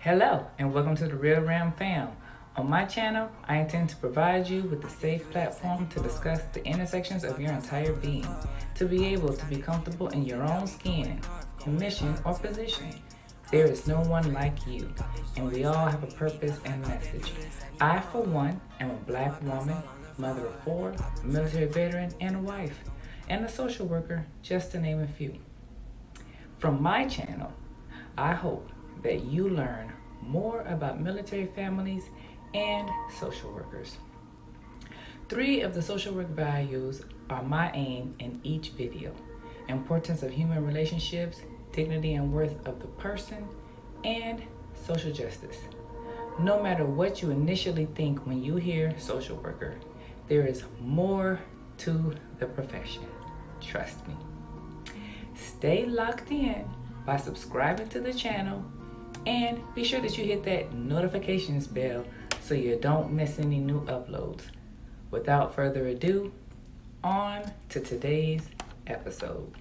Hello, and welcome to the Real Ram Fam. On my channel, I intend to provide you with a safe platform to discuss the intersections of your entire being, to be able to be comfortable in your own skin, in mission or position. There is no one like you, and we all have a purpose and message. I, for one, am a black woman, mother of four, a military veteran, and a wife, and a social worker, just to name a few. From my channel, I hope that you learn more about military families and social workers. Three of the social work values are my aim in each video: importance of human relationships, dignity and worth of the person, and social justice. No matter what you initially think when you hear social worker, there is more to the profession. Trust me. Stay locked in by subscribing to the channel, and be sure that you hit that notifications bell so you don't miss any new uploads. Without further ado, on to today's episode.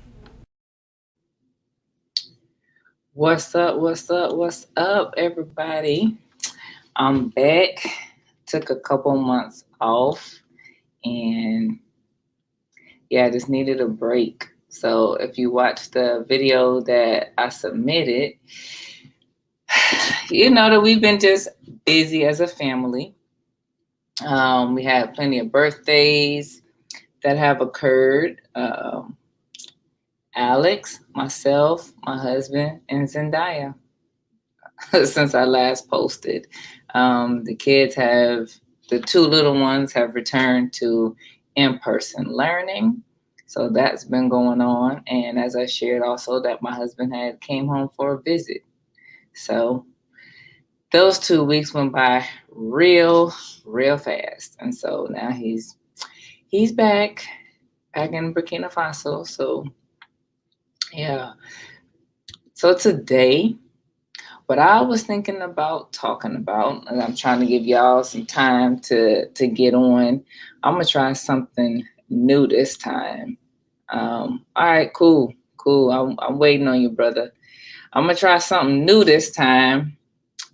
What's up, everybody? I'm back. Took a couple months off, and I just needed a break. So if you watched the video that I submitted, you know that we've been just busy as a family. We had plenty of birthdays that have occurred. Alex, myself, my husband, and Zendaya since I last posted. The two little ones have returned to in-person learning. So that's been going on. And as I shared also that my husband had came home for a visit. So those 2 weeks went by real fast. And so now he's back in Burkina Faso. So yeah. So today, what I was thinking about talking about, and I'm trying to give y'all some time to get on, I'm going to try something new this time. All right, cool. I'm waiting on you, brother. I'm going to try something new this time.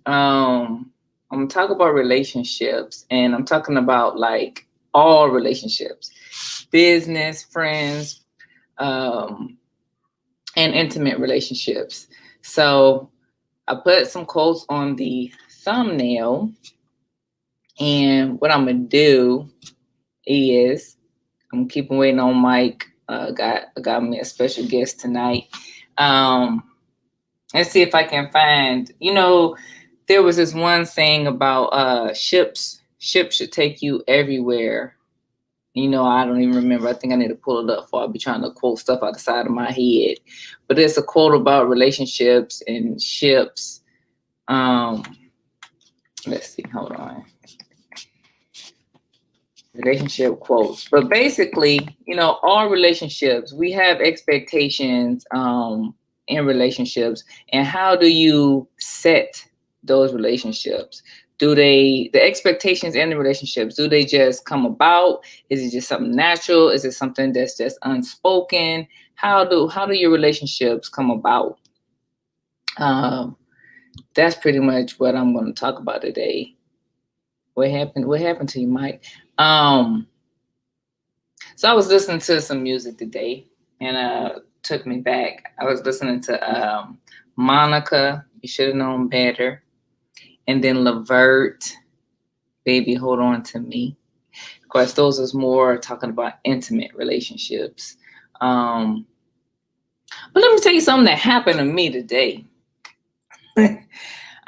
I'm going to talk about relationships, and I'm talking about like all relationships, business, friends, and intimate relationships. So I put some quotes on the thumbnail, and what I'm going to do is I'm keeping waiting on Mike. Got me a special guest tonight. Let's see if I can find, there was this one saying about ships should take you everywhere. I don't even remember. I think I need to pull it up before I'll be trying to quote stuff out the side of my head. But it's a quote about relationships and ships. Let's see, hold on. Relationship quotes. But basically, all relationships, we have expectations in relationships. And how do you set those relationships? The expectations in the relationships, do they just come about? Is it just something natural? Is it something that's just unspoken? How do your relationships come about? That's pretty much what I'm going to talk about today. What happened to you, Mike? So I was listening to some music today, and took me back. I was listening to Monica, You Should Have Known Better, and then Levert, Baby Hold On to Me. Of course, those is more talking about intimate relationships. But let me tell you something that happened to me today.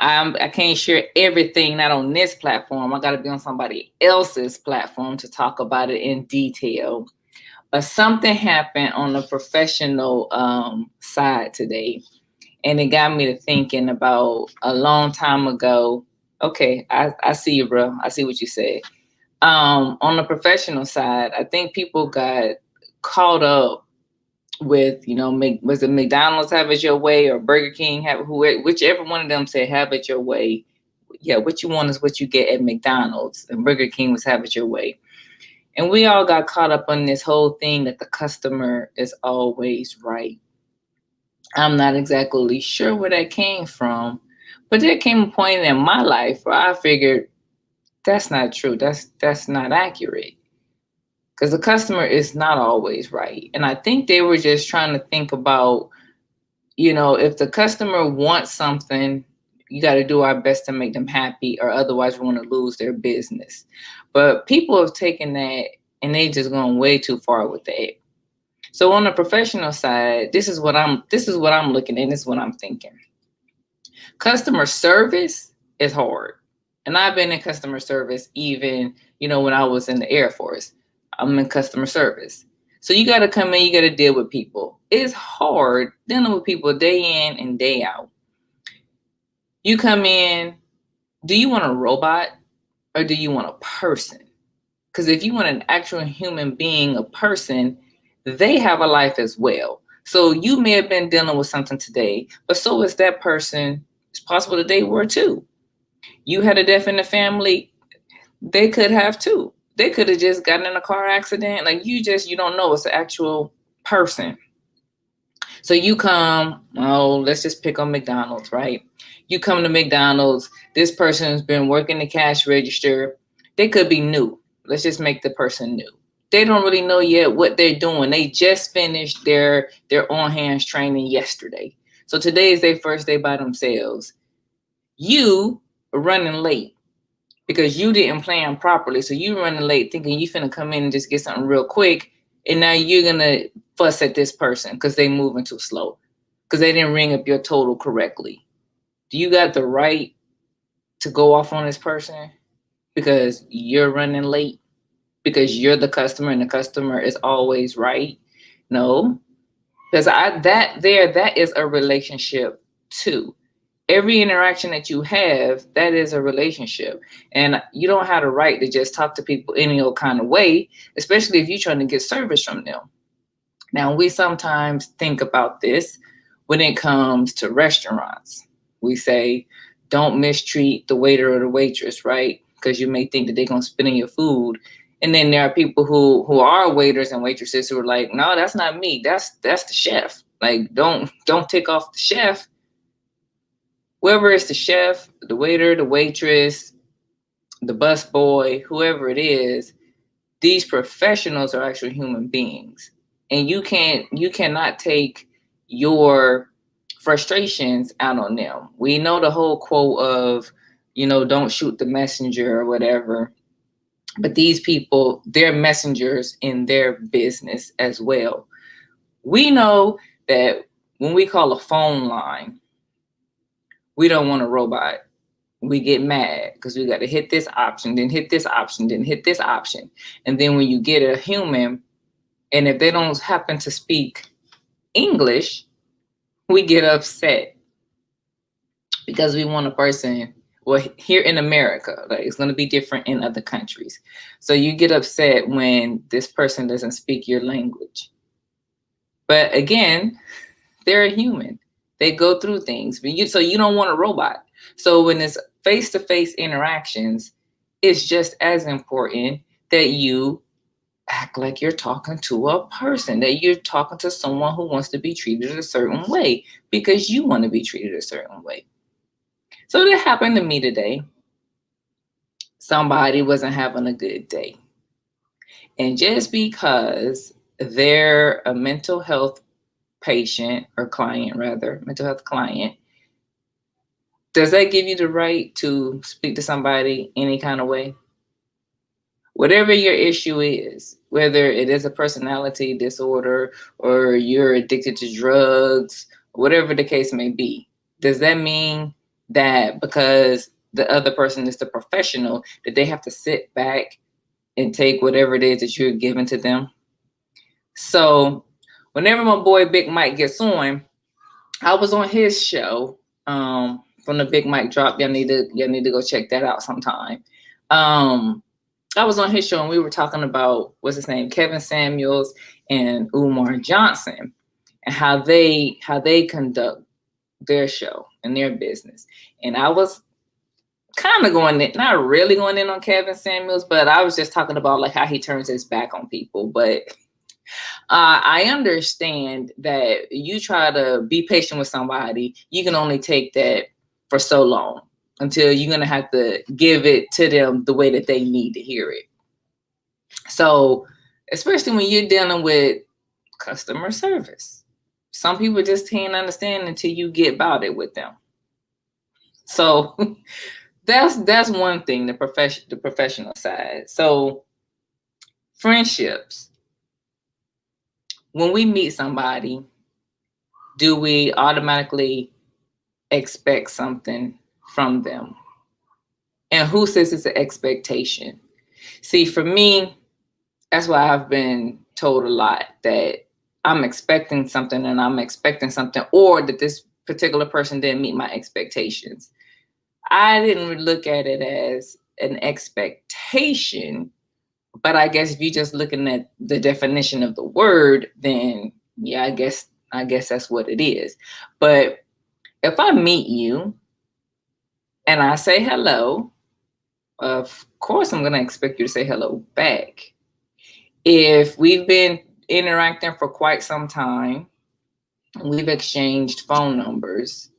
I can't share everything, not on this platform. I got to be on somebody else's platform to talk about it in detail. But something happened on the professional side today, and it got me to thinking about a long time ago. Okay, I see you, bro. I see what you said. On the professional side, I think people got caught up with, was it McDonald's have it your way or Burger King whichever one of them said have it your way. Yeah, what you want is what you get at McDonald's, and Burger King was have it your way. And we all got caught up on this whole thing that the customer is always right. I'm not exactly sure where that came from, But there came a point in my life where I figured that's not true. That's not accurate. Because the customer is not always right. And I think they were just trying to think about, if the customer wants something, you got to do our best to make them happy, or otherwise we're going to lose their business. But people have taken that and they just gone way too far with that. So on the professional side, this is what I'm looking at, this is what I'm thinking. Customer service is hard. And I've been in customer service even, when I was in the Air Force. I'm in customer service. So you got to come in, you got to deal with people. It's hard dealing with people day in and day out. You come in, do you want a robot or do you want a person? Because if you want an actual human being, a person, they have a life as well. So you may have been dealing with something today, but so is that person. It's possible that they were too. You had a death in the family, they could have too. They could have just gotten in a car accident. Like you don't know. It's an actual person. So you come, let's just pick on McDonald's, right? You come to McDonald's, this person has been working the cash register. They could be new. Let's just make the person new. They don't really know yet what they're doing. They just finished their on-hands training yesterday. So today is their first day by themselves. You are running late because you didn't plan properly. So you running late thinking you finna come in and just get something real quick. And now you're going to fuss at this person because they moving too slow, because they didn't ring up your total correctly. Do you got the right to go off on this person because you're running late? Because you're the customer and the customer is always right? No, because that is a relationship too. Every interaction that you have, that is a relationship. And you don't have the right to just talk to people any old kind of way, especially if you're trying to get service from them. Now, we sometimes think about this when it comes to restaurants. We say, don't mistreat the waiter or the waitress, right? Because you may think that they're going to spit in your food. And then there are people who are waiters and waitresses who are like, no, that's not me. That's the chef. Like, don't take off the chef. Whoever is the chef, the waiter, the waitress, the bus boy, whoever it is, these professionals are actual human beings. And you cannot take your frustrations out on them. We know the whole quote of, don't shoot the messenger or whatever. But these people, they're messengers in their business as well. We know that when we call a phone line, we don't want a robot. We get mad because we got to hit this option, then hit this option, then hit this option. And then when you get a human, and if they don't happen to speak English, we get upset because we want a person. Well, here in America, like, it's going to be different in other countries. So you get upset when this person doesn't speak your language. But again, they're a human. They go through things. So you don't want a robot. So when it's face-to-face interactions, it's just as important that you act like you're talking to a person, that you're talking to someone who wants to be treated a certain way because you want to be treated a certain way. So that happened to me today. Somebody wasn't having a good day. And just because they're a mental health patient or client, rather, mental health client, does that give you the right to speak to somebody any kind of way? Whatever your issue is, whether it is a personality disorder or you're addicted to drugs, whatever the case may be, does that mean that because the other person is the professional, that they have to sit back and take whatever it is that you're giving to them? So whenever my boy Big Mike gets on, I was on his show from the BigMikeDrop. Y'all need to go check that out sometime. I was on his show and we were talking about, what's his name, Kevin Samuels and Umar Johnson, and how they conduct their show and their business. And I was kind of not really going in on Kevin Samuels, but I was just talking about like how he turns his back on people. But I understand that you try to be patient with somebody. You can only take that for so long until you're going to have to give it to them the way that they need to hear it. So, especially when you're dealing with customer service, some people just can't understand until you get about it with them. So that's one thing, the professional side. So friendships. When we meet somebody, do we automatically expect something from them? And who says it's an expectation? See, for me, that's why I've been told a lot that I'm expecting something and I'm expecting something, or that this particular person didn't meet my expectations. I didn't look at it as an expectation, but I guess if you're just looking at the definition of the word, then yeah, I guess that's what it is. But if I meet you and I say hello, of course I'm going to expect you to say hello back. If we've been interacting for quite some time, we've exchanged phone numbers,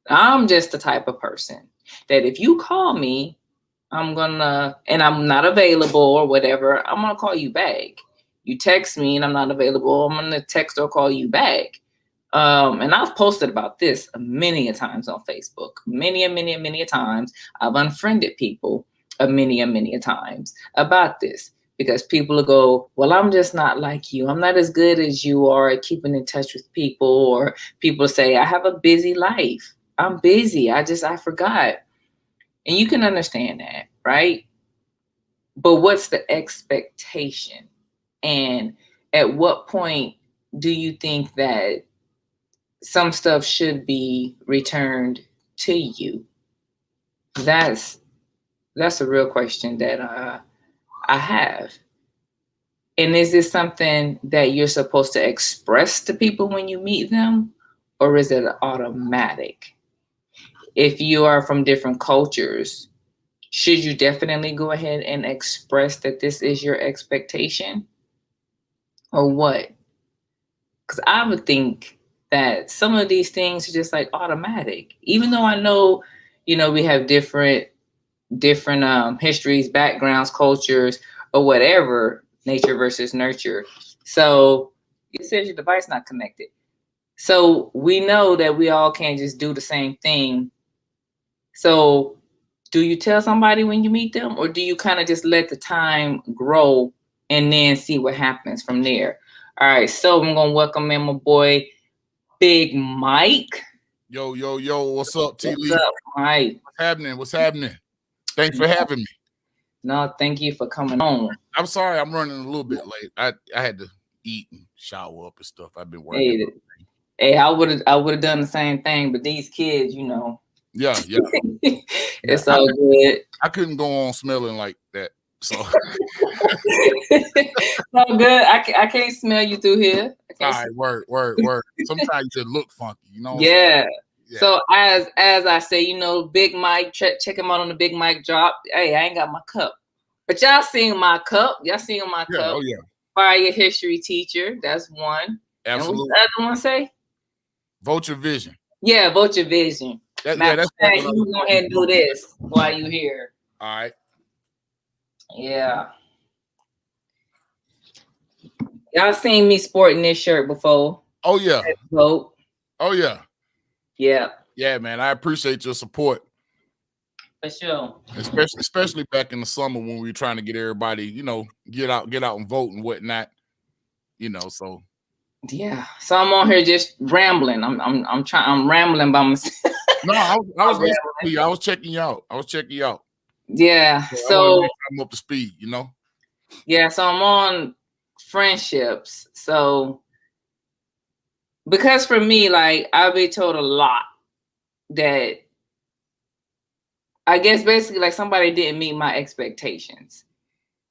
I'm just the type of person that if you call me, and I'm not available or whatever, I'm gonna call you back. You text me and I'm not available, I'm gonna text or call you back. And I've posted about this many a times on Facebook, many a times. I've unfriended people many a times about this, because people will go, well, I'm just not like you. I'm not as good as you are at keeping in touch with people. Or people say, I have a busy life. I'm busy. I forgot. And you can understand that, right? But what's the expectation? And at what point do you think that some stuff should be returned to you? That's a real question that I have. And is this something that you're supposed to express to people when you meet them, or is it automatic? If you are from different cultures, should you definitely go ahead and express that this is your expectation, or what? Because I would think that some of these things are just like automatic, even though I know, we have different histories, backgrounds, cultures, or whatever, nature versus nurture. So it says your device not connected. So we know that we all can't just do the same thing. So do you tell somebody when you meet them, or do you kind of just let the time grow and then see what happens from there? All right, so I'm gonna welcome in my boy, Big Mike. Yo, what's up, T. Lee? What's up, Mike? What's happening? Thanks for having me. No, thank you for coming on. I'm sorry I'm running a little bit late. I had to eat and shower up and stuff. I've been working. Hey, I would have done the same thing, but these kids, Yeah. It's all good. I couldn't go on smelling like that. So all good. I can't smell you through here. All right, word. Sometimes you just look funky, Yeah. So as I say, Big Mike, check him out on the BigMikeDrop. Hey, I ain't got my cup, but y'all seen my cup. Y'all seen my cup. Oh yeah. Fire history teacher. That's one. Absolutely. And what's the other one say? Vote your vision. Yeah, vote your vision. That's you go ahead and do this while you here. All right. Yeah. Y'all seen me sporting this shirt before? Oh yeah. Vote. Oh yeah. Yeah. Yeah, man. I appreciate your support. For sure. Especially back in the summer when we were trying to get everybody, get out and vote and whatnot. So. Yeah. So I'm on here just rambling. I'm rambling by myself. No, I was listening to you. I was checking you out. Yeah. So I'm up to speed, Yeah, so I'm on friendships. So because for me, like, I've been told a lot that I guess basically like somebody didn't meet my expectations.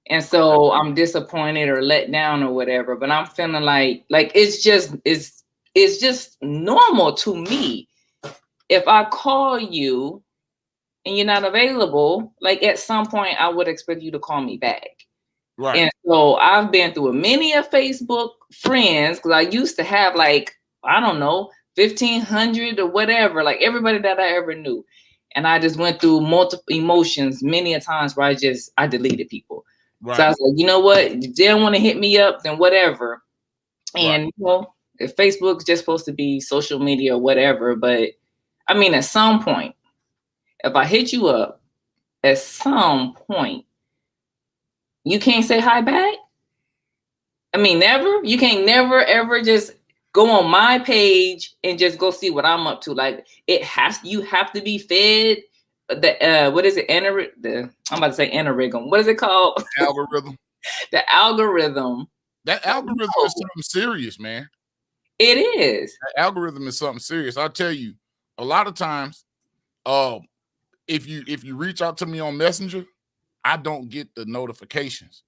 And so I'm disappointed or let down or whatever, but I'm feeling like it's just normal to me. If I call you and you're not available, like at some point I would expect you to call me back. Right. And so I've been through many of Facebook friends, because I used to have 1,500 or whatever, like everybody that I ever knew. And I just went through multiple emotions many a times where I deleted people. Right. So I was like, you know what? If they don't want to hit me up, then whatever. And Right. you know, if Facebook's just supposed to be social media or whatever, but I mean, at some point, if I hit you up, at some point, you can't say hi back. I mean, never. You can't never ever just go on my page and just go see what I'm up to. Like you have to be fed the what is it? I'm about to say anagram. What is it called? Algorithm. The algorithm. That algorithm is something serious, man. It is. That algorithm is something serious. I'll tell you, a lot of times, if you reach out to me on Messenger, I don't get the notifications,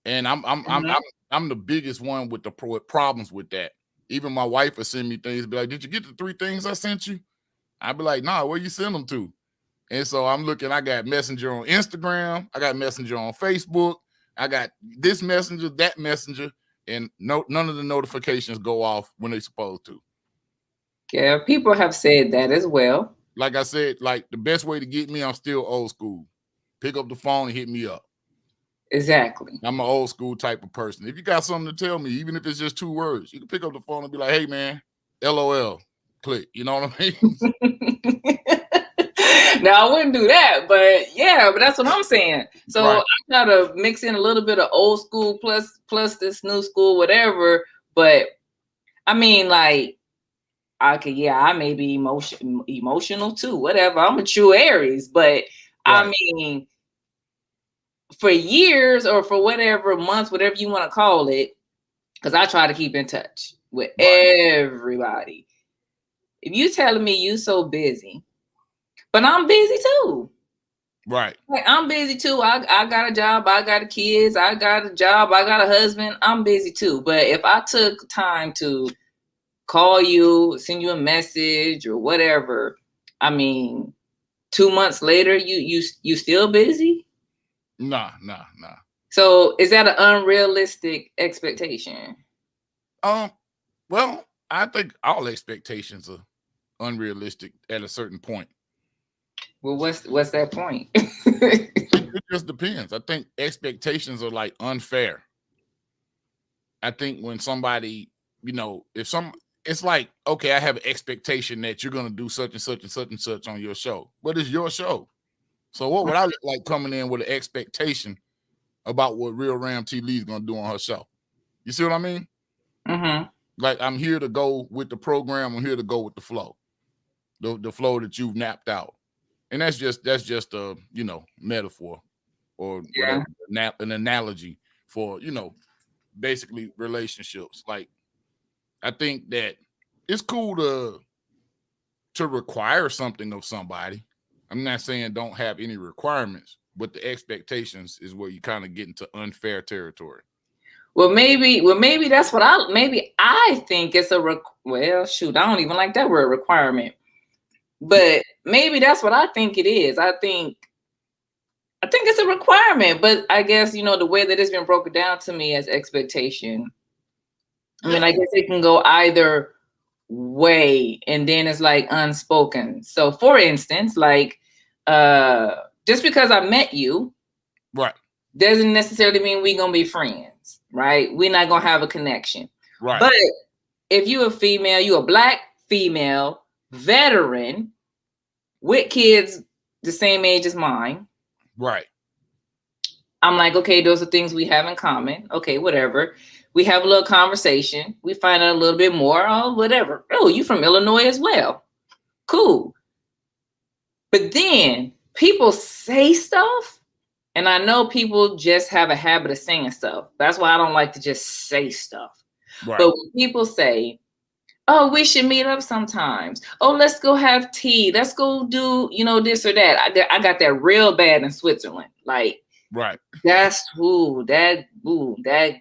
and I'm the biggest one with the problems with that. Even my wife will send me things, be like, "Did you get the 3 things I sent you?" I'd be like, "Nah, where you send them to?" And so I'm looking. I got Messenger on Instagram. I got Messenger on Facebook. I got this messenger, that messenger, and none of the notifications go off when they're supposed to. Yeah, people have said that as well. Like I said, like the best way to get me, I'm still old school. Pick up the phone and hit me up. Exactly. I'm an old school type of person. If you got something to tell me, even if it's just 2 words, you can pick up the phone and be like, "Hey man, LOL." Click. You know what I mean? Now I wouldn't do that, but yeah, but that's what I'm saying. So Right. I try to mix in a little bit of old school plus this new school, whatever. But I mean, like, I may be emotional too, whatever. I'm a true Aries, but right. I mean, for years or for whatever months, whatever you want to call it, because I try to keep in touch with everybody. If you telling me you so busy, but I'm busy too. Right. Like, I'm busy too. I got a job. I got kids. I got a job. I got a husband. I'm busy too. But if I took time to call you, send you a message or whatever, I mean, 2 months later, you still busy? Nah. So is that an unrealistic expectation? Well, I think all expectations are unrealistic at a certain point. Well, what's that point? It just depends. I think expectations are like unfair. I think when somebody, it's like, okay, I have an expectation that you're going to do such and such and such and such on your show, but it's your show. So what would I look like coming in with an expectation about what Real Ram T. Lee is going to do on her show? You see what I mean? Mm-hmm. Like, I'm here to go with the program. I'm here to go with the flow, the flow that you've mapped out. And that's just a, metaphor or whatever, an analogy for, basically relationships. Like, I think that it's cool to require something of somebody. I'm not saying don't have any requirements, but the expectations is where you kind of get into unfair territory. Well, maybe that's what I think it's well, shoot, I don't even like that word requirement. But maybe that's what I think it is. I think it's a requirement, but I guess, the way that it's been broken down to me as expectation. I mean, I guess it can go either way, and then it's like unspoken. So for instance, like, just because I met you, right, doesn't necessarily mean we're gonna be friends, right? We're not gonna have a connection. Right. But if you're a female, you're a Black female, veteran, with kids the same age as mine. Right. I'm like, okay, those are things we have in common. Okay, whatever. We have a little conversation. We find out a little bit more. Oh, whatever. Oh, you from Illinois as well. Cool. But then people say stuff, and I know people just have a habit of saying stuff. That's why I don't like to just say stuff. Right. But when people say, oh, we should meet up sometimes. Oh, let's go have tea. Let's go do, this or that. I got that real bad in Switzerland. Like, right. That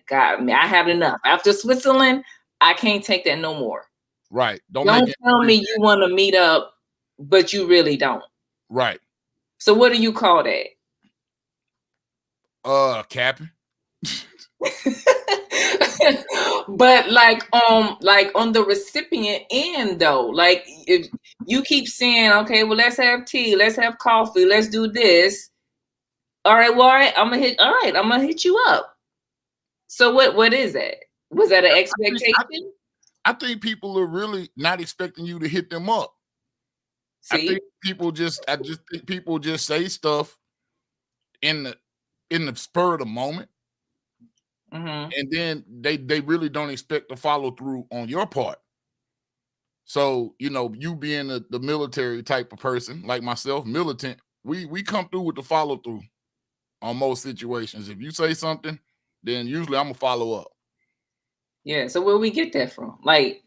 got me. I have enough. After Switzerland, I can't take that no more. Right. Don't tell me you want to meet up, but you really don't. Right. So what do you call that? Capping. But like on the recipient end though, like if you keep saying, okay, well let's have tea, let's have coffee, let's do this. All right, well, I'm gonna hit you up. So what is that? Was that an I think I, expectation? I think people are really not expecting you to hit them up. See? I just think people just say stuff in the spur of the moment, Mm-hmm. and then they really don't expect to follow through on your part. So, you being the military type of person like myself, militant, we come through with the follow through on most situations. If you say something, then usually I'm gonna follow up. Yeah. So where we get that from? Like,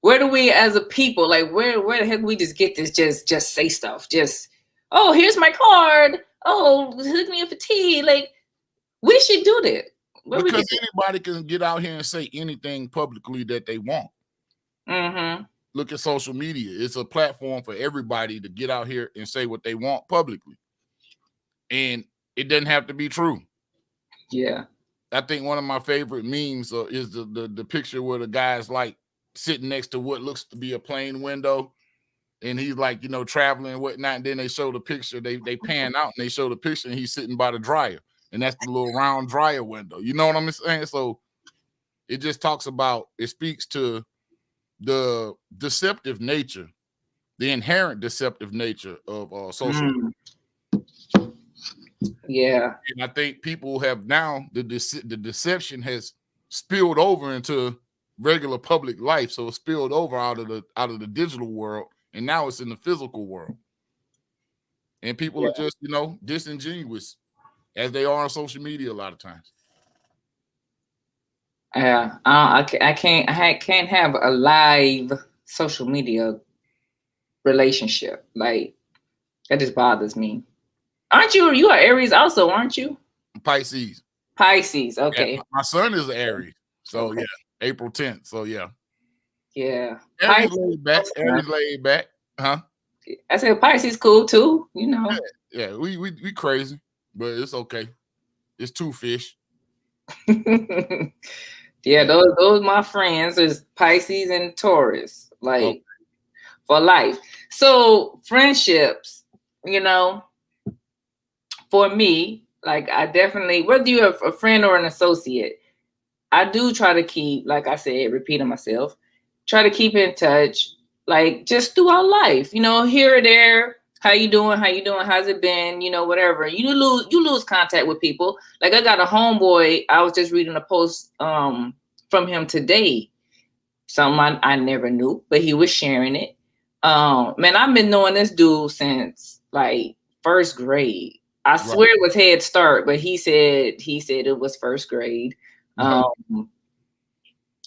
where do we as a people, like where the heck we just get this just say stuff? Just, oh, here's my card. Oh, hook me up for tea. Like, we should do that. Where we Because get that? anybody can get out here and say anything publicly that they want. Mm-hmm. Look at social media. It's a platform for everybody to get out here and say what they want publicly. And it doesn't have to be true. Yeah. I think one of my favorite memes is the picture where the guy's like sitting next to what looks to be a plane window, and he's like, traveling and whatnot. And then they show the picture, they pan out and they show the picture, and he's sitting by the dryer, and that's the little round dryer window. You know what I'm saying? So it just speaks to the deceptive nature, the inherent deceptive nature of social media. Mm. Yeah. And I think people have now the deception has spilled over into regular public life. So it spilled over out of the digital world, and now it's in the physical world. And people are Yeah. just, disingenuous as they are on social media a lot of times. Yeah. I can't have a live social media relationship. Like, that just bothers me. Aren't you? You are Aries also, aren't you? Pisces. Pisces. Yeah, Okay. my son is an Aries. So Okay. yeah, April 10th. So yeah. Yeah. Aries Pisces. laid back. Aries laid back. Huh? I said Pisces cool too, you know. Yeah, we crazy, but it's okay. It's two fish. Yeah, Yeah. those my friends is Pisces and Taurus, Okay. like for life. So friendships, you know, for me, like I definitely, whether you're a friend or an associate, I do try to keep, like I said, repeating myself, try to keep in touch, like just throughout life, here or there. How you doing? How you doing? How's it been? Whatever. You lose contact with people. Like I got a homeboy. I was just reading a post from him today. Something I never knew, but he was sharing it. Man, I've been knowing this dude since like first grade. I Right. swear it was Head Start, but he said it was first grade. Uh-huh.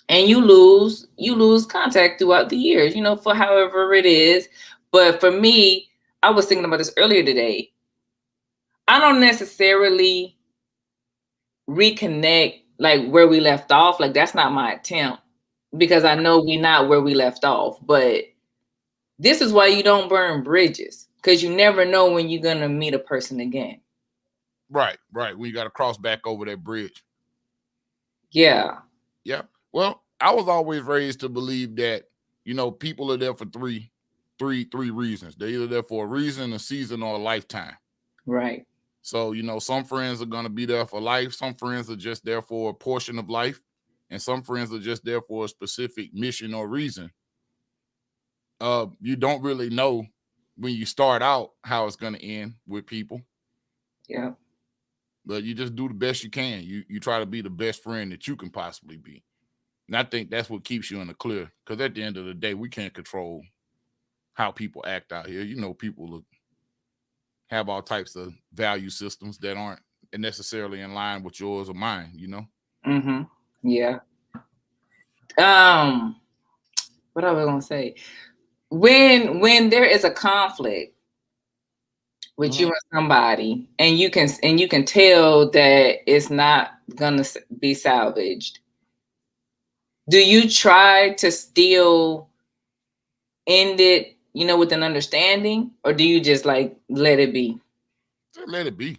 And you lose contact throughout the years, for however it is. But for me, I was thinking about this earlier today. I don't necessarily reconnect like where we left off. Like that's not my attempt because I know we're not where we left off. But this is why you don't burn bridges because you never know when you're gonna meet a person again. Right. We got to cross back over that bridge. Yeah. Yeah. Well, I was always raised to believe that, people are there for three reasons. They're either there for a reason, a season, or a lifetime. Right. So, some friends are going to be there for life. Some friends are just there for a portion of life. And some friends are just there for a specific mission or reason. You don't really know when you start out how it's going to end with people. Yeah. But you just do the best you can. You try to be the best friend that you can possibly be. And I think that's what keeps you in the clear. Because at the end of the day, we can't control how people act out here. People have all types of value systems that aren't necessarily in line with yours or mine, Mm-hmm. Yeah. What I was gonna say? When there is a conflict with you and somebody, and you can tell that it's not gonna be salvaged, do you try to still end it, with an understanding, or do you just like let it be? Just let it be.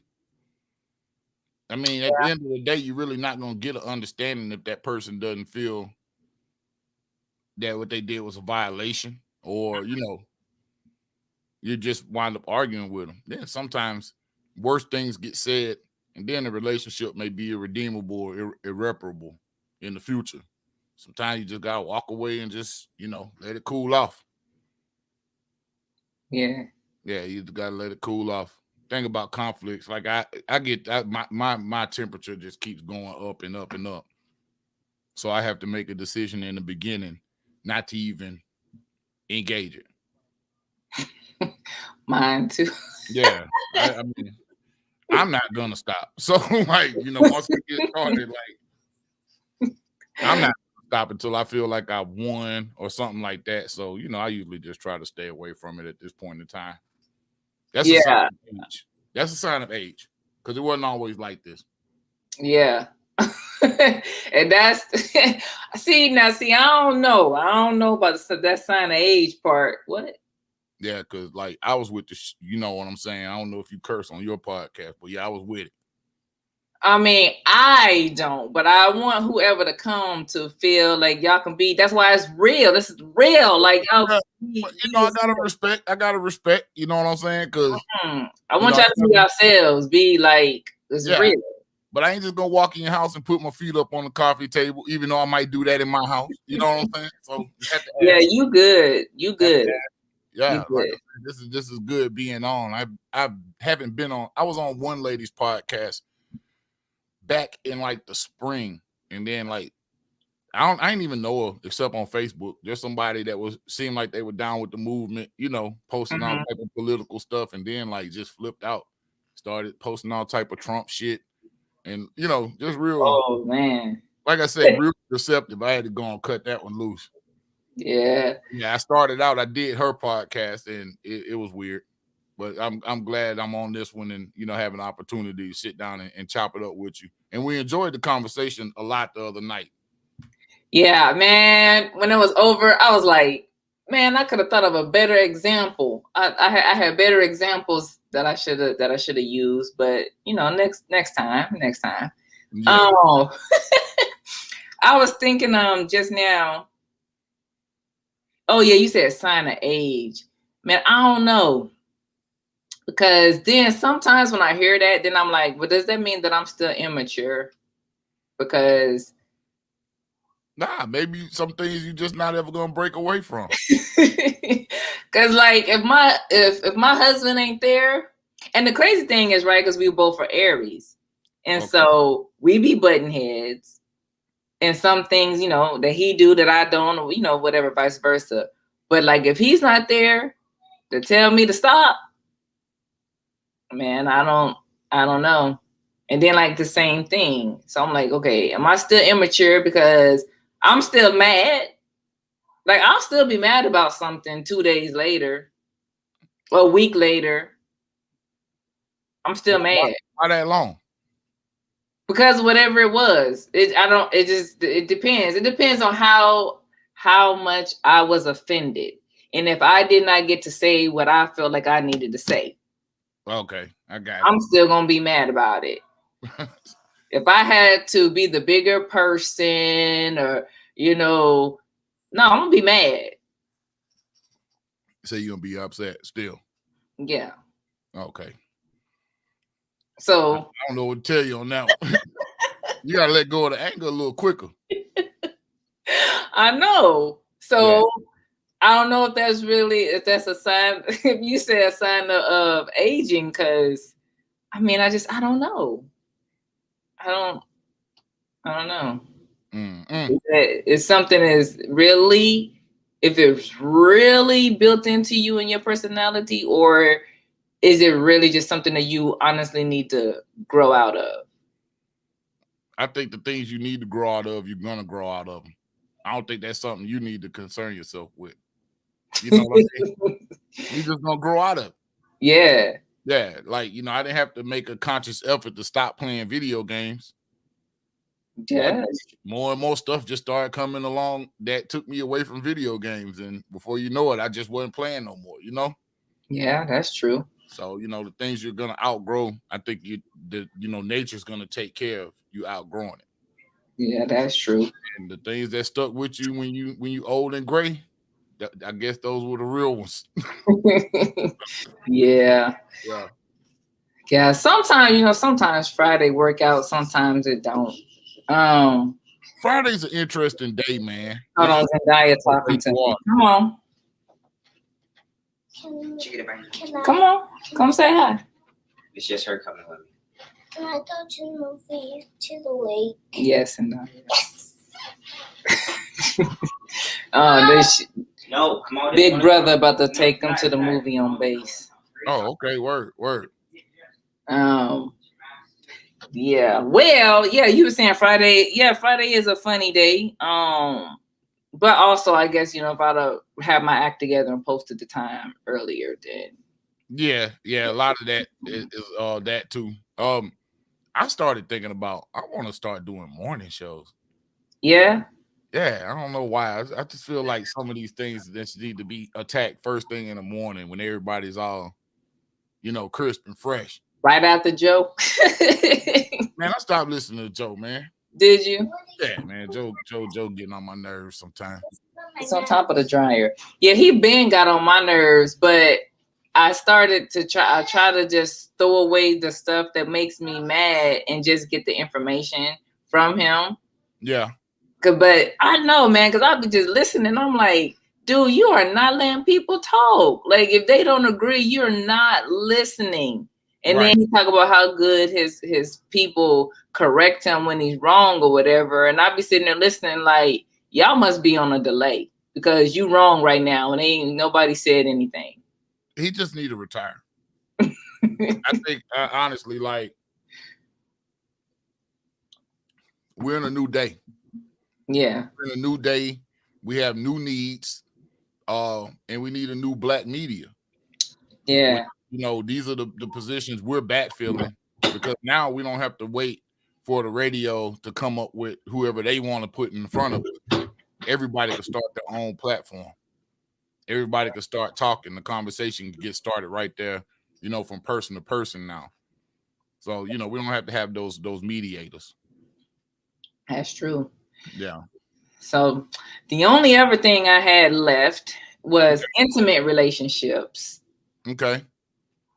I mean, at the end of the day, you're really not gonna get an understanding if that person doesn't feel that what they did was a violation, or you just wind up arguing with them. Then sometimes worse things get said, and then the relationship may be irredeemable or irreparable in the future. Sometimes you just gotta walk away and just let it cool off. Yeah. Yeah, you just gotta let it cool off. Think about conflicts. Like I get my temperature just keeps going up and up and up. So I have to make a decision in the beginning not to even engage it. Mine too. Yeah. I mean, I'm not gonna stop. So once we get started, I'm not gonna stop until I feel like I've won or something like that. So, I usually just try to stay away from it at this point in time. That's a sign of age. That's a sign of age. Because it wasn't always like this. Yeah. And that's see, I don't know. I don't know about that sign of age part. What? Yeah, because I was with you know what I'm saying? I don't know if you curse on your podcast, but yeah, I was with it. I mean, I don't, but I want whoever to come to feel like y'all can be. That's why it's real. This is real. Like, I gotta respect. I gotta respect. You know what I'm saying? Because I want y'all to be yourselves. Be like, it's real. But I ain't just gonna walk in your house and put my feet up on the coffee table, even though I might do that in my house. You know what I'm saying? So yeah, you good. You good. Yeah, like this is good being on. I haven't been on. I was on one lady's podcast back in the spring, and then I didn't even know her except on Facebook. Just somebody that seemed like they were down with the movement, posting all type of political stuff, and then just flipped out, started posting all type of Trump shit, and just real. Oh man, like I said, real receptive. I had to go and cut that one loose. Yeah. I started out. I did her podcast, and it was weird, but I'm glad I'm on this one, and have an opportunity to sit down and chop it up with you. And we enjoyed the conversation a lot the other night. Yeah, man. When it was over, I was like, man, I could have thought of a better example. I had better examples that I should have used, but next time. Yeah. Oh, I was thinking just now. Oh yeah, you said sign of age. Man, I don't know. Because then sometimes when I hear that, then I'm like, well, does that mean that I'm still immature? Because maybe some things you just not ever gonna break away from. Because if my husband ain't there, and the crazy thing is, right, because we both are Aries, and so we be button heads, and some things that he do that I don't, or whatever, vice versa. But if he's not there to tell me to stop, man, I don't know. And then the same thing. So I'm like, okay, am I still immature because I'm still mad? I'll still be mad about something 2 days later, or a week later. I'm still mad. Why that long? Because whatever it was, it depends. It depends on how much I was offended, and if I did not get to say what I felt like I needed to say. Okay, I got it. I'm still gonna be mad about it. If I had to be the bigger person, or no, I'm gonna be mad. So you're gonna be upset still? Yeah. Okay. So I don't know what to tell you on that one. You gotta let go of the anger a little quicker. I know. So I don't know if that's a sign. If you say a sign of aging, because I mean, I don't know. I don't know. If something is really, if it's really built into you and your personality, or is it really just something that you honestly need to grow out of? I think the things you need to grow out of, you're gonna grow out of them. I don't think that's something you need to concern yourself with. You know what I'm saying? You're just gonna grow out of it. Yeah. Yeah, I didn't have to make a conscious effort to stop playing video games. Yes. More and more stuff just started coming along that took me away from video games, and before you know it, I just wasn't playing no more. Yeah, that's true. So, the things you're gonna outgrow, I think nature's gonna take care of you outgrowing it. Yeah, that's true. And the things that stuck with you when you old and gray, I guess those were the real ones. Yeah. Yeah. Yeah. Sometimes Friday work out, sometimes it don't. Friday's an interesting day, man. Hold on, Zendaya Where talking to you me. are. Come on. Come on. Come say hi. It's just her coming with me. Can I go to the movie to the lake? Yes, and Yes. No, come on. Big brother about to take them to the movie on base. Oh, okay. Word. Yeah. Well, yeah, you were saying Friday. Yeah, Friday is a funny day. But also I guess, if I'd have my act together and posted the time earlier, then Yeah, a lot of that is that too. I started thinking about I want to start doing morning shows. Yeah. Yeah, I don't know why. I just feel like some of these things that need to be attacked first thing in the morning when everybody's all, crisp and fresh. Right after Joe. Man, I stopped listening to Joe, man. Did you? Yeah, man. Joe getting on my nerves sometimes. It's on top of the dryer. Yeah, he been got on my nerves, but I try to just throw away the stuff that makes me mad and just get the information from him. Yeah. But I know, man, because I'll be just listening. I'm like, dude, you are not letting people talk. Like, if they don't agree, you're not listening. And Right. then he talk about how good his people correct him when he's wrong or whatever. And I'll be sitting there listening like, y'all must be on a delay because you wrong right now. And ain't nobody said anything. He just need to retire. I think, honestly, like, we're in a new day. Yeah. We're in a new day. We have new needs. And we need a new black media. Yeah. These are the positions we're backfilling because now we don't have to wait for the radio to come up with whoever they want to put in front of us. Everybody can start their own platform. Everybody can start talking. The conversation can get started right there, from person to person now. So, we don't have to have those mediators. That's true. Yeah. So the only other thing I had left was intimate relationships. Okay.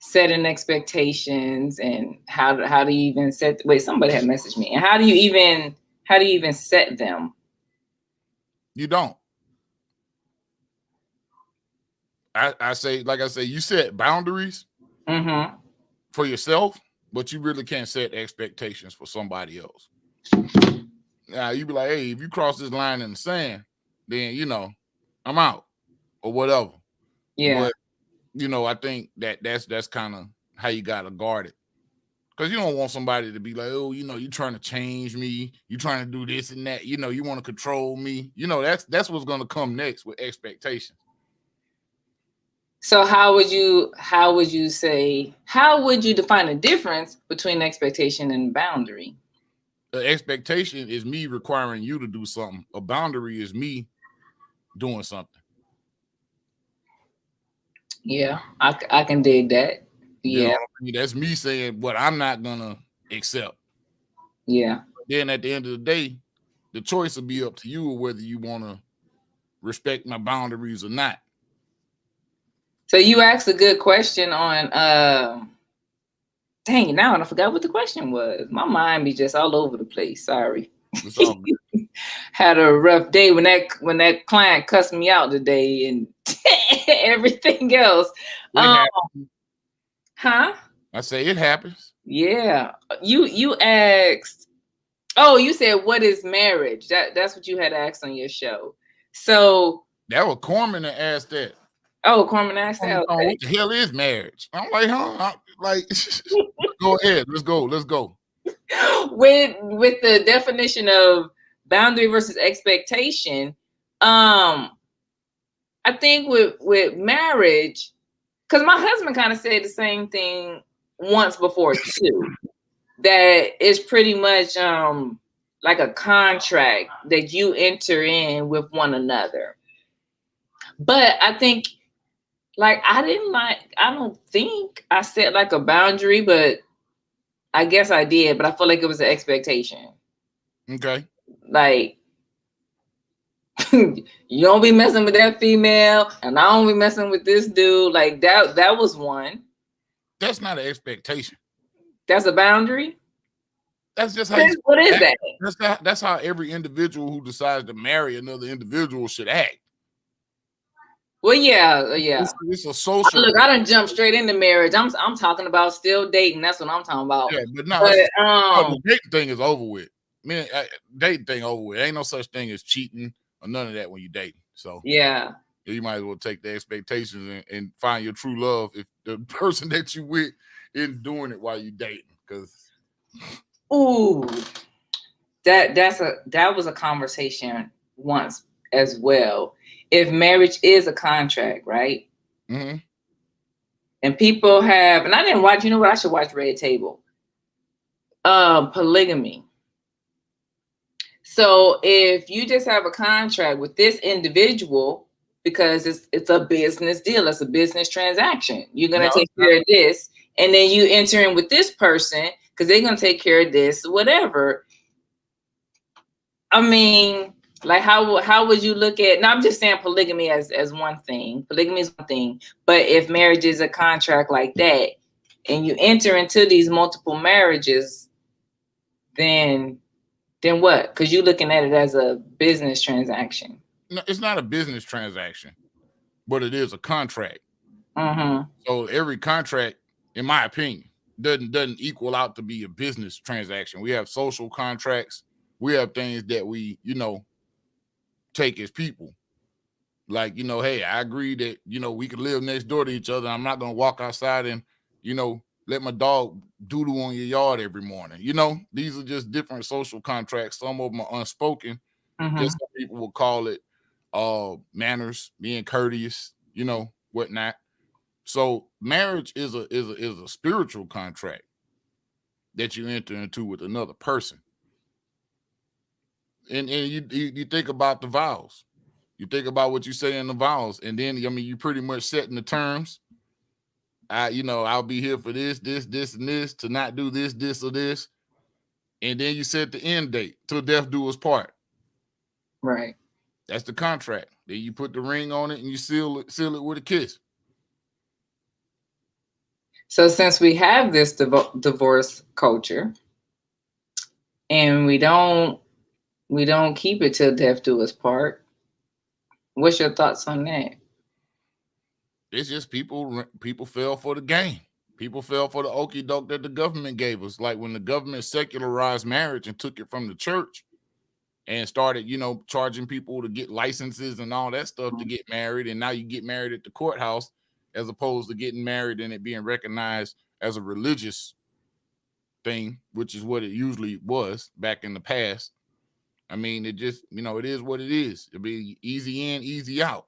Setting expectations and how do you even set? Wait, somebody had messaged me. And how do you even set them? You don't. I say, like I say, you set boundaries for yourself, but you really can't set expectations for somebody else. Now you be like, hey, if you cross this line in the sand, then I'm out or whatever. Yeah. But I think that's kind of how you gotta guard it. Because you don't want somebody to be like, oh, you trying to change me, you trying to do this and that, you want to control me. That's what's gonna come next with expectations. So how would you define the difference between expectation and boundary? The expectation is me requiring you to do something. A boundary is me doing something. Yeah, I can dig that. Yeah. That's me saying what I'm not gonna accept. Yeah. Then at the end of the day, the choice will be up to you whether you want to respect my boundaries or not. So you asked a good question on dang, now I forgot what the question was. My mind be just all over the place. Sorry. It's all good. Had a rough day when that client cussed me out today and everything else. Huh? I say it happens. Yeah. You asked. Oh, you said what is marriage? That's what you had asked on your show. So that was Corman that asked that. Oh, Corman asked that. Okay. What the hell is marriage? I'm like, huh? Go ahead. Let's go. With the definition of boundary versus expectation, I think with marriage, because my husband kind of said the same thing once before too, that it's pretty much like a contract that you enter in with one another. But I think Like I don't think I set like a boundary, but I guess I did, but I feel like it was an expectation. Okay. Like you don't be messing with that female, and I don't be messing with this dude. Like that was one. That's not an expectation. That's a boundary. That's just how what is act. that? That's how every individual who decides to marry another individual should act. Well, yeah. It's a social. Look, I done jumped straight into marriage. I'm talking about still dating. That's what I'm talking about. Yeah, but no, the dating thing is over with. Man, dating thing over with. Ain't no such thing as cheating or none of that when you dating. So yeah, you might as well take the expectations and find your true love if the person that you with isn't doing it while you dating. Because that was a conversation once as well. If marriage is a contract, right? Mm-hmm. And people have, and I didn't watch. You know what? I should watch Red Table. Polygamy. So if you just have a contract with this individual, because it's a business deal, it's a business transaction. You're gonna take care of this, and then you enter in with this person because they're gonna take care of this, whatever. I mean, like how would you look at? Now I'm just saying polygamy as one thing. Polygamy is one thing, but if marriage is a contract like that, and you enter into these multiple marriages, then what? Because you're looking at it as a business transaction. No, it's not a business transaction, but it is a contract. Mm-hmm. So every contract, in my opinion, doesn't equal out to be a business transaction. We have social contracts. We have things that we, take as people. Like, hey, I agree that, we can live next door to each other. I'm not going to walk outside and, let my dog doodle on your yard every morning. These are just different social contracts. Some of them are unspoken. Mm-hmm. Just some people will call it manners, being courteous, whatnot. So marriage is a spiritual contract that you enter into with another person. And you think about the vows. You think about what you say in the vows, and then you pretty much setting the terms. I'll be here for this, and this, to not do this, or this. And then you set the end date till death do us part. Right. That's the contract. Then you put the ring on it and you seal it with a kiss. So since we have this divorce culture, and we don't keep it till death do us part, what's your thoughts on that? It's just people fell for the game. People fell for the okie doke that the government gave us. Like when the government secularized marriage and took it from the church and started, charging people to get licenses and all that stuff to get married. And now you get married at the courthouse as opposed to getting married and it being recognized as a religious thing, which is what it usually was back in the past. I mean, it just, it is what it is. It'll be easy in, easy out.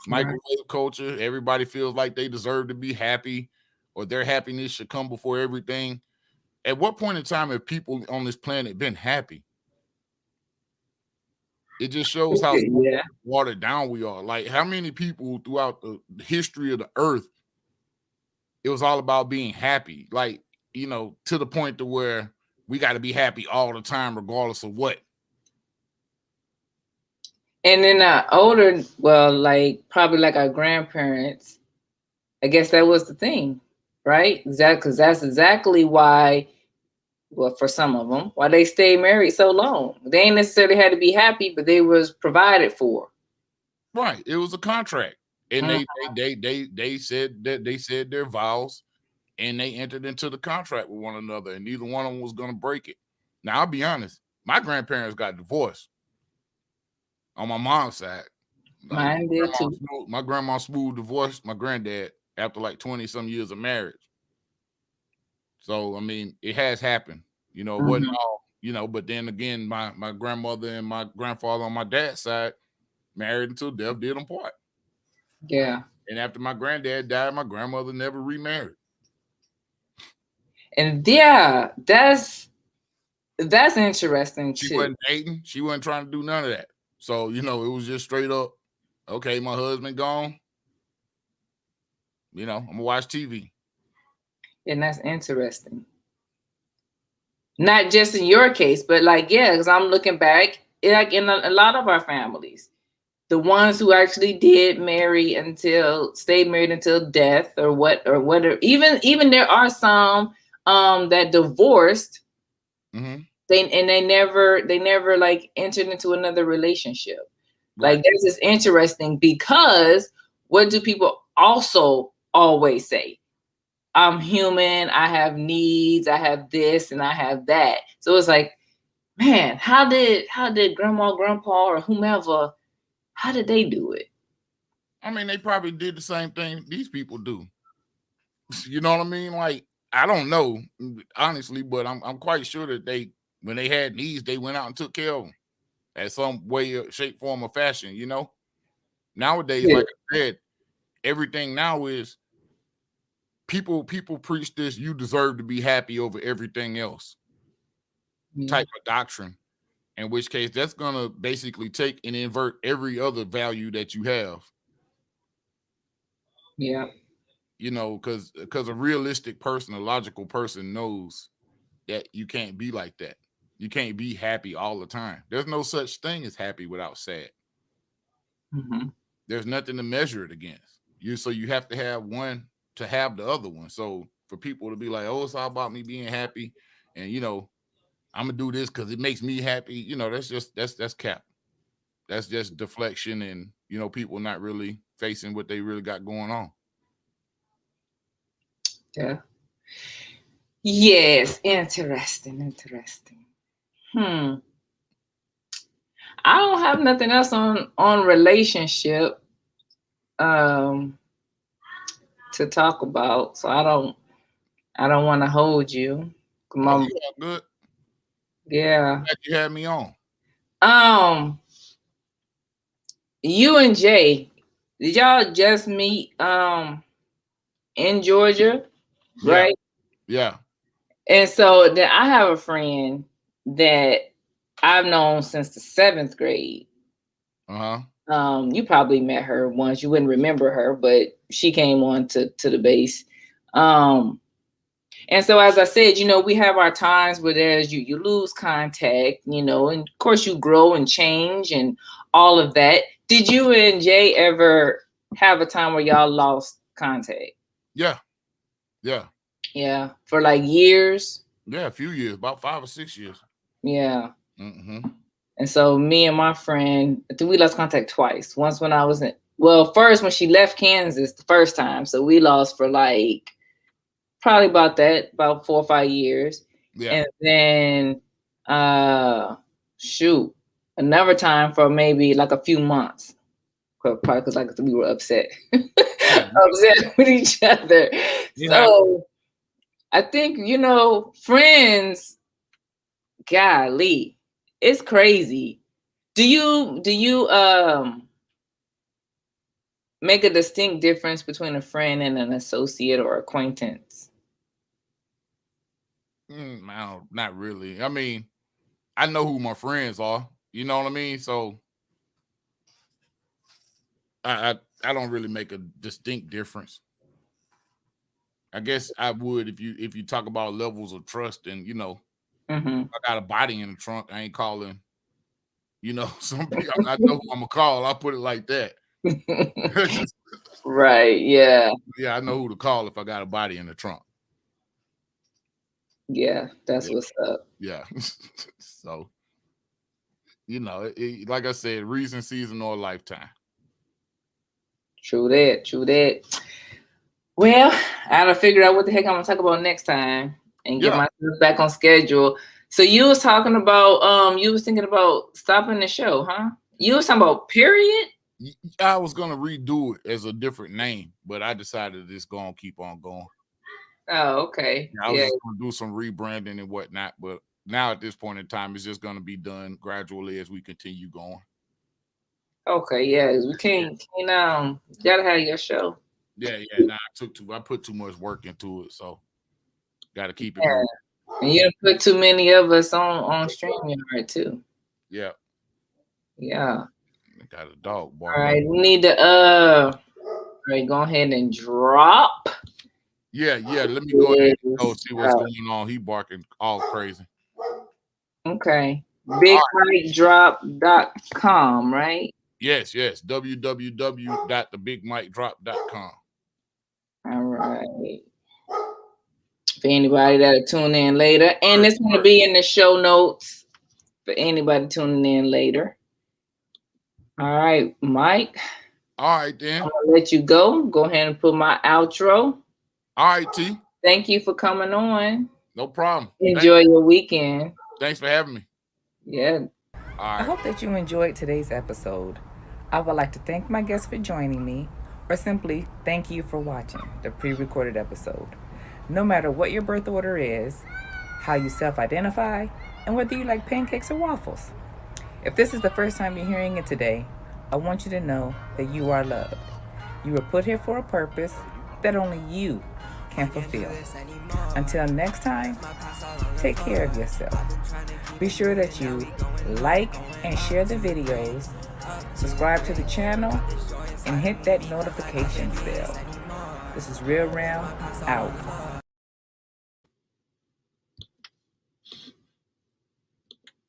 Microwave culture, everybody feels like they deserve to be happy or their happiness should come before everything. At what point in time have people on this planet been happy? It just shows how watered down we are. Like how many people throughout the history of the earth, it was all about being happy. Like, to the point to where we got to be happy all the time, regardless of what. And then older, probably like our grandparents, I guess that was the thing, right? Exactly, because that's exactly why, well, for some of them, why they stayed married so long. They ain't necessarily had to be happy, but they was provided for. Right, it was a contract, and they said that they said their vows, and they entered into the contract with one another, and neither one of them was going to break it. Now, I'll be honest, my grandparents got divorced on my mom's side. Mine did too. My grandma smooth divorced my granddad after like 20 some years of marriage. So, I mean, it has happened, it wasn't all, but then again, my grandmother and my grandfather on my dad's side married until death did them part. Yeah. And after my granddad died, my grandmother never remarried. And yeah, that's interesting too. She wasn't dating. She wasn't trying to do none of that. So, it was just straight up, okay, my husband gone. You know, I'm gonna watch TV. And that's interesting. Not just in your case, but like, yeah, because I'm looking back, like in a lot of our families, the ones who actually did marry until stayed married until death or whatever. Even there are some that divorced. Mm-hmm. They never like entered into another relationship. Right. Like this is interesting because what do people also always say? I'm human, I have needs, I have this and I have that. So it's like, man, how did grandma, grandpa, or whomever, how did they do it? I mean, they probably did the same thing these people do. You know what I mean? Like, I don't know, honestly, but I'm quite sure that when they had needs, they went out and took care of them at some way, shape, form, or fashion. You know, nowadays, Yeah. like I said, everything now is people preach this: you deserve to be happy over everything else Yeah. type of doctrine. In which case, that's gonna basically take and invert every other value that you have. Yeah. You know, because a realistic person, a logical person knows that you can't be like that. You can't be happy all the time. There's no such thing as happy without sad. Mm-hmm. There's nothing to measure it against. So you have to have one to have the other one. So for people to be like, oh, it's all about me being happy, and you know, I'm gonna do this because it makes me happy. You know, that's cap. That's just deflection, and you know, people not really facing what they really got going on. Yeah. Yes. Interesting. Interesting. Hmm. I don't have nothing else on relationship um to talk about, so I don't want to hold you. Oh, My, you all good? yeah. Glad you had me on. Um, you and Jay, did y'all just meet in Georgia, Yeah, right? yeah. And so then I have a friend that I've known since the seventh grade. Uh-huh. You probably met her once. You wouldn't remember her, but she came on to the base. Um, and so as I said, we have our times where you lose contact, and of course you grow and change and all of that. Did you and Jay ever have a time where y'all lost contact? Yeah, yeah. Yeah, for like years. Yeah, a few years, about 5 or 6 years. Yeah. Mm-hmm. And so me and my friend, I think we lost contact twice. Once when I was first when she left Kansas the first time. So we lost for like probably about 4 or 5 years. Yeah. And then shoot, another time for maybe like a few months. Probably because like we were upset. Upset with each other. Yeah. So I think, friends, golly, it's crazy. Do you make a distinct difference between a friend and an associate or acquaintance? No, not really. I mean, I know who my friends are. You know what I mean? So I don't really make a distinct difference. I guess I would if you talk about levels of trust, and Mm-hmm. I got a body in the trunk. I ain't calling. Some people. I know who I'm gonna call. I'll put it like that. Right. Yeah. Yeah, I know who to call if I got a body in the trunk. Yeah. That's Yeah, what's up. yeah. So like I said, reason, season, or lifetime. True that. True that. Well, I gotta figure out what the heck I'm gonna talk about next time and get Yeah, myself back on schedule. So you was talking about you was thinking about stopping the show, huh? You was talking about period? I was gonna redo it as a different name, but I decided to just go on, keep on going. Oh, okay. I was Yeah. just gonna do some rebranding and whatnot, but now at this point in time, it's just gonna be done gradually as we continue going. Okay, yeah. We can't you gotta have your show. Yeah, yeah. Nah, I put too much work into it, so got to keep it moving. Yeah. And you don't put too many of us on StreamYard too. Yeah, Yeah. I got a dog All barking. right. We need to right, go ahead and drop. Yeah. Let me go ahead and go see what's going on. He barking all crazy. Okay. BigMikeDrop.com, right? Yes. www.TheBigMikeDrop.com. All right. For anybody that'll tune in later. And it's going to be in the show notes for anybody tuning in later. All right, Mike. All right, then. I'm going to let you go. Go ahead and put my outro. All right, T. Thank you for coming on. No problem. Enjoy your weekend. Thanks for having me. Yeah. All right. I hope that you enjoyed today's episode. I would like to thank my guests for joining me, or simply thank you for watching the pre-recorded episode. No matter what your birth order is, how you self-identify, and whether you like pancakes or waffles. If this is the first time you're hearing it today, I want you to know that you are loved. You were put here for a purpose that only you can fulfill. Until next time, take care of yourself. Be sure that you like and share the videos, subscribe to the channel, and hit that notifications bell. This is Real Round out.